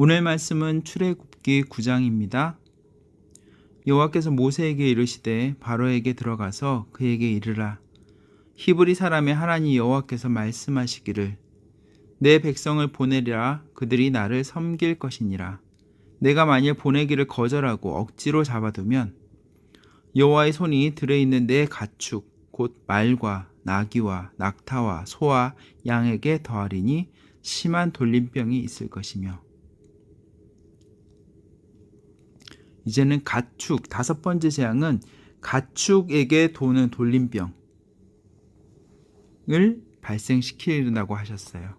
오늘 말씀은 출애굽기 9장입니다. 여호와께서 모세에게 이르시되 바로에게 들어가서 그에게 이르라. 히브리 사람의 하나님 여호와께서 말씀하시기를 내 백성을 보내리라. 그들이 나를 섬길 것이니라. 내가 만일 보내기를 거절하고 억지로 잡아두면 여호와의 손이 들어있는 내 가축 곧 말과 나귀와 낙타와 소와 양에게 더하리니 심한 돌림병이 있을 것이며. 이제는 가축, 다섯 번째 재앙은 가축에게 도는 돌림병을 발생시키려고 하셨어요.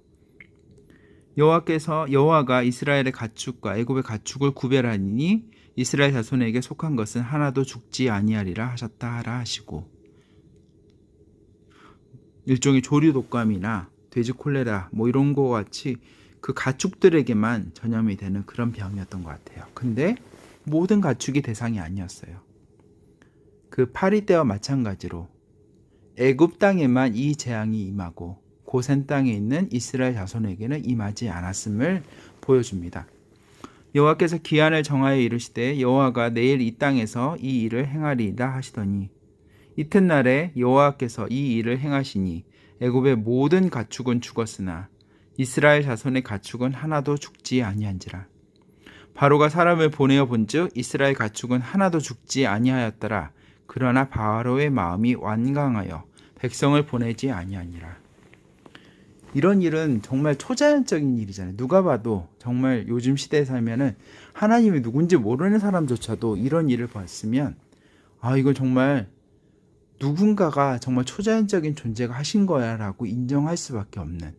여호와가 이스라엘의 가축과 애굽의 가축을 구별하니 이스라엘 자손에게 속한 것은 하나도 죽지 아니하리라 하셨다 하라 하시고, 일종의 조류 독감이나 돼지 콜레라 이런 거 같이 그 가축들에게만 전염이 되는 그런 병이었던 것 같아요. 근데 모든 가축이 대상이 아니었어요. 그 파리 때와 마찬가지로 애굽 땅에만 이 재앙이 임하고 고센 땅에 있는 이스라엘 자손에게는 임하지 않았음을 보여줍니다. 여호와께서 기한을 정하여 이르시되 여호와가 내일 이 땅에서 이 일을 행하리이다 하시더니 이튿날에 여호와께서 이 일을 행하시니 애굽의 모든 가축은 죽었으나 이스라엘 자손의 가축은 하나도 죽지 아니한지라. 바로가 사람을 보내어 본즉 이스라엘 가축은 하나도 죽지 아니하였더라. 그러나 바로의 마음이 완강하여 백성을 보내지 아니하니라. 이런 일은 정말 초자연적인 일이잖아요. 누가 봐도 정말 요즘 시대에 살면은 하나님이 누군지 모르는 사람조차도 이런 일을 봤으면 이건 정말 누군가가 정말 초자연적인 존재가 하신 거야 라고 인정할 수밖에 없는.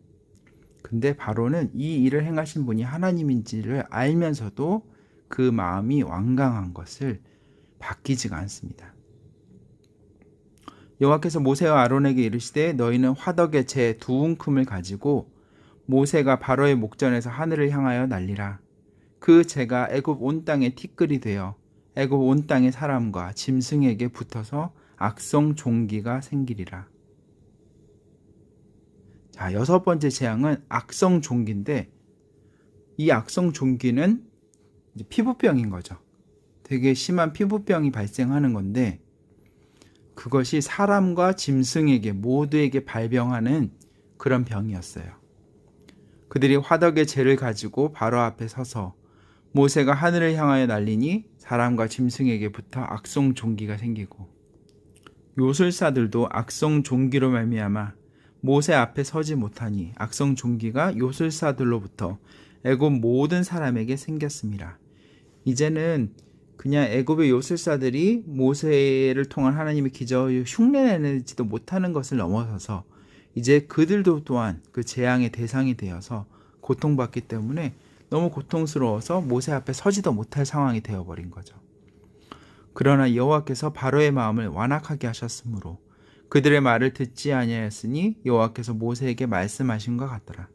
근데 바로는 이 일을 행하신 분이 하나님인지를 알면서도 그 마음이 완강한 것을 바뀌지가 않습니다. 여호와께서 모세와 아론에게 이르시되 너희는 화덕의 재 두 움큼을 가지고 모세가 바로의 목전에서 하늘을 향하여 날리라. 그 재가 애굽 온 땅에 티끌이 되어 애굽 온 땅의 사람과 짐승에게 붙어서 악성 종기가 생기리라. 자, 여섯 번째 재앙은 악성 종기인데, 이 악성 종기는 이제 피부병인 거죠. 되게 심한 피부병이 발생하는 건데, 그것이 사람과 짐승에게 모두에게 발병하는 그런 병이었어요. 그들이 화덕의 재를 가지고 바로 앞에 서서 모세가 하늘을 향하여 날리니 사람과 짐승에게 붙어 악성 종기가 생기고, 요술사들도 악성 종기로 말미암아 모세 앞에 서지 못하니 악성 종기가 요술사들로부터 애굽 모든 사람에게 생겼습니다. 이제는 그냥 애굽의 요술사들이 모세를 통한 하나님의 기적을 흉내내지도 못하는 것을 넘어서서 이제 그들도 또한 그 재앙의 대상이 되어서 고통받기 때문에 너무 고통스러워서 모세 앞에 서지도 못할 상황이 되어버린 거죠. 그러나 여호와께서 바로의 마음을 완악하게 하셨으므로 그들의 말을 듣지 아니하였으니 여호와께서 모세에게 말씀하신 것 같더라.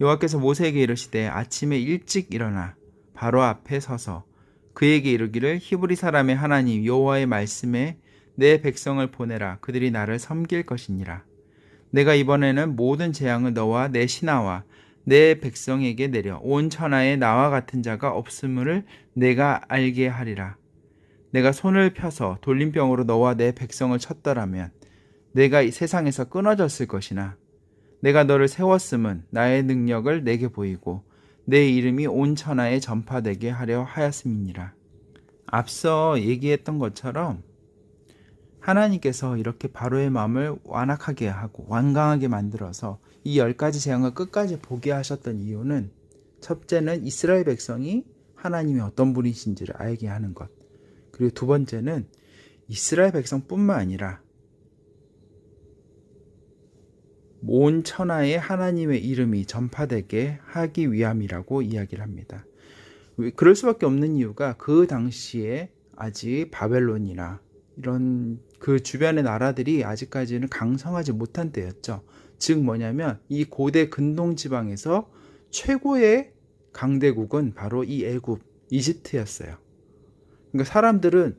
여호와께서 모세에게 이르시되 아침에 일찍 일어나 바로 앞에 서서 그에게 이르기를 히브리 사람의 하나님 여호와의 말씀에 내 백성을 보내라. 그들이 나를 섬길 것이니라. 내가 이번에는 모든 재앙을 너와 내 신하와 내 백성에게 내려 온 천하에 나와 같은 자가 없음을 내가 알게 하리라. 내가 손을 펴서 돌림병으로 너와 내 백성을 쳤더라면 내가 이 세상에서 끊어졌을 것이나 내가 너를 세웠음은 나의 능력을 내게 보이고 내 이름이 온 천하에 전파되게 하려 하였음이니라. 앞서 얘기했던 것처럼 하나님께서 이렇게 바로의 마음을 완악하게 하고 완강하게 만들어서 이 10가지 재앙을 끝까지 보게 하셨던 이유는, 첫째는 이스라엘 백성이 하나님이 어떤 분이신지를 알게 하는 것, 그리고 두 번째는 이스라엘 백성뿐만 아니라 온 천하에 하나님의 이름이 전파되게 하기 위함이라고 이야기를 합니다. 그럴 수밖에 없는 이유가 그 당시에 아직 바벨론이나 이런 그 주변의 나라들이 아직까지는 강성하지 못한 때였죠. 즉 뭐냐면 이 고대 근동 지방에서 최고의 강대국은 바로 이 애굽, 이집트였어요. 그러니까 사람들은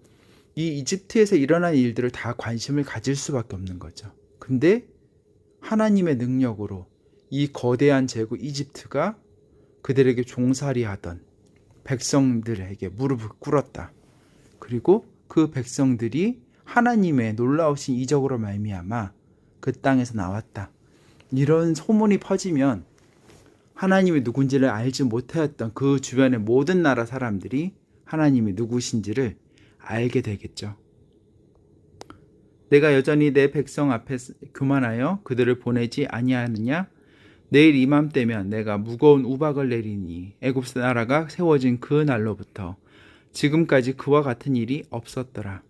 이 이집트에서 일어난 일들을 다 관심을 가질 수밖에 없는 거죠. 근데 하나님의 능력으로 이 거대한 제국 이집트가 그들에게 종살이하던 백성들에게 무릎을 꿇었다. 그리고 그 백성들이 하나님의 놀라우신 이적으로 말미암아 그 땅에서 나왔다. 이런 소문이 퍼지면 하나님이 누군지를 알지 못하였던 그 주변의 모든 나라 사람들이 하나님이 누구신지를 알게 되겠죠. 내가 여전히 내 백성 앞에 교만하여 그들을 보내지 아니하느냐? 내일 이맘때면 내가 무거운 우박을 내리니 애굽 나라가 세워진 그 날로부터 지금까지 그와 같은 일이 없었더라.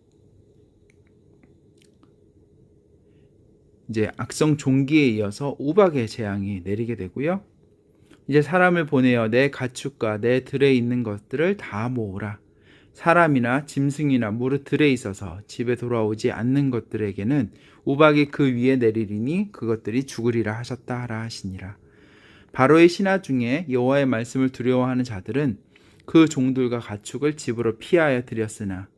이제 악성 종기에 이어서 우박의 재앙이 내리게 되고요. 이제 사람을 보내어 내 가축과 내 들에 있는 것들을 다 모으라. 사람이나 짐승이나 무릇 들에 있어서 집에 돌아오지 않는 것들에게는 우박이 그 위에 내리리니 그것들이 죽으리라 하셨다 하라 하시니라. 바로의 신하 중에 여호와의 말씀을 두려워하는 자들은 그 종들과 가축을 집으로 피하여 들였으나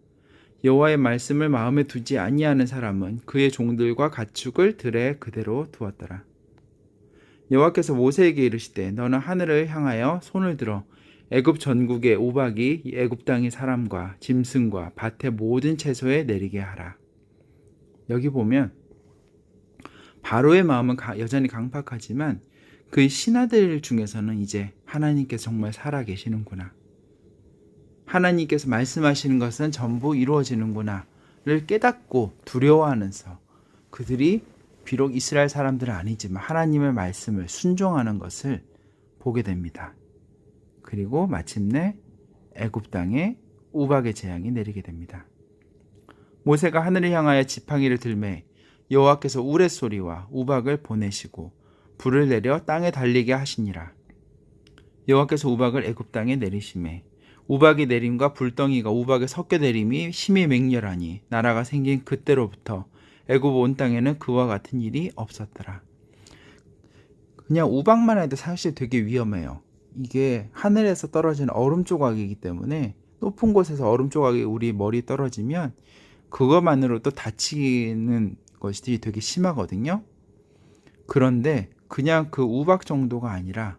여호와의 말씀을 마음에 두지 아니하는 사람은 그의 종들과 가축을 들에 그대로 두었더라. 여호와께서 모세에게 이르시되 너는 하늘을 향하여 손을 들어 애굽 전국의 우박이 애굽 땅의 사람과 짐승과 밭의 모든 채소에 내리게 하라. 여기 보면 바로의 마음은 여전히 강팍하지만 그 신하들 중에서는 이제 하나님께서 정말 살아계시는구나, 하나님께서 말씀하시는 것은 전부 이루어지는구나를 깨닫고 두려워하면서 그들이 비록 이스라엘 사람들은 아니지만 하나님의 말씀을 순종하는 것을 보게 됩니다. 그리고 마침내 애굽 땅에 우박의 재앙이 내리게 됩니다. 모세가 하늘을 향하여 지팡이를 들매 여호와께서 우레소리와 우박을 보내시고 불을 내려 땅에 달리게 하시니라. 여호와께서 우박을 애굽 땅에 내리시매 우박이 내림과 불덩이가 우박에 섞여 내림이 심히 맹렬하니 나라가 생긴 그때로부터 애굽 온 땅에는 그와 같은 일이 없었더라. 그냥 우박만 해도 사실 되게 위험해요. 이게 하늘에서 떨어지는 얼음 조각이기 때문에 높은 곳에서 얼음 조각이 우리 머리에 떨어지면 그것만으로도 다치는 것이 되게 심하거든요. 그런데 그냥 그 우박 정도가 아니라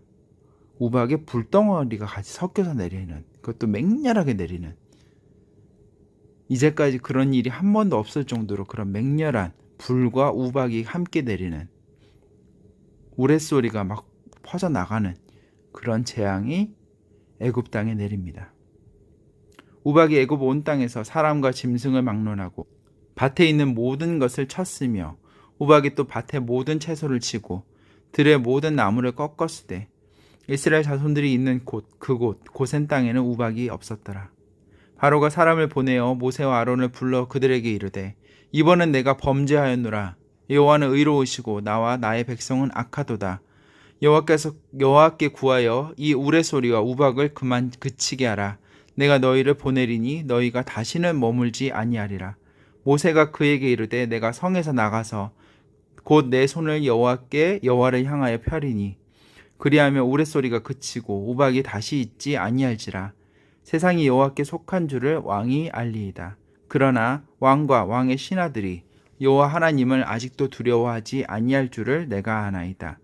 우박에 불덩어리가 같이 섞여서 내리는, 그것도 맹렬하게 내리는, 이제까지 그런 일이 한 번도 없을 정도로 그런 맹렬한 불과 우박이 함께 내리는, 우레소리가 막 퍼져나가는 그런 재앙이 애굽 땅에 내립니다. 우박이 애굽 온 땅에서 사람과 짐승을 막론하고 밭에 있는 모든 것을 쳤으며 우박이 또 밭의 모든 채소를 치고 들의 모든 나무를 꺾었으되 이스라엘 자손들이 있는 그곳 고센 땅에는 우박이 없었더라. 바로가 사람을 보내어 모세와 아론을 불러 그들에게 이르되 이번은 내가 범죄하였노라. 여호와는 의로우시고 나와 나의 백성은 악하도다. 여호와께 구하여 이 우레소리와 우박을 그만 그치게 하라. 내가 너희를 보내리니 너희가 다시는 머물지 아니하리라. 모세가 그에게 이르되 내가 성에서 나가서 곧 내 손을 여호와를 향하여 펴리니 그리하면 우레소리가 그치고 우박이 다시 있지 아니할지라. 세상이 여호와께 속한 줄을 왕이 알리이다. 그러나 왕과 왕의 신하들이 여호와 하나님을 아직도 두려워하지 아니할 줄을 내가 아나이다.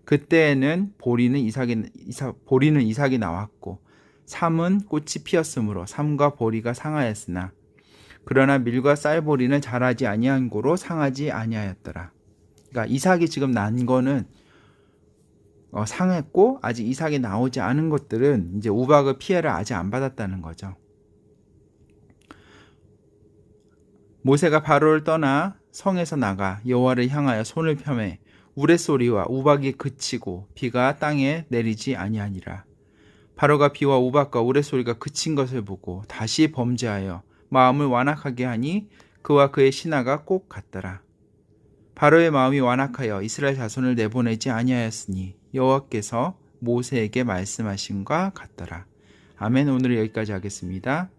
그때에는 보리는 이삭이 나왔고 삼은 꽃이 피었으므로 삼과 보리가 상하였으나 그러나 밀과 쌀보리는 자라지 아니한 고로 상하지 아니하였더라. 그러니까 이삭이 지금 난 거는 상했고 아직 이삭이 나오지 않은 것들은 이제 우박의 피해를 아직 안 받았다는 거죠. 모세가 바로를 떠나 성에서 나가 여호와를 향하여 손을 펴매 우레소리와 우박이 그치고 비가 땅에 내리지 아니하니라. 바로가 비와 우박과 우레소리가 그친 것을 보고 다시 범죄하여 마음을 완악하게 하니 그와 그의 신하가 꼭 같더라. 바로의 마음이 완악하여 이스라엘 자손을 내보내지 아니하였으니 여호와께서 모세에게 말씀하신과 같더라. 아멘. 오늘 여기까지 하겠습니다.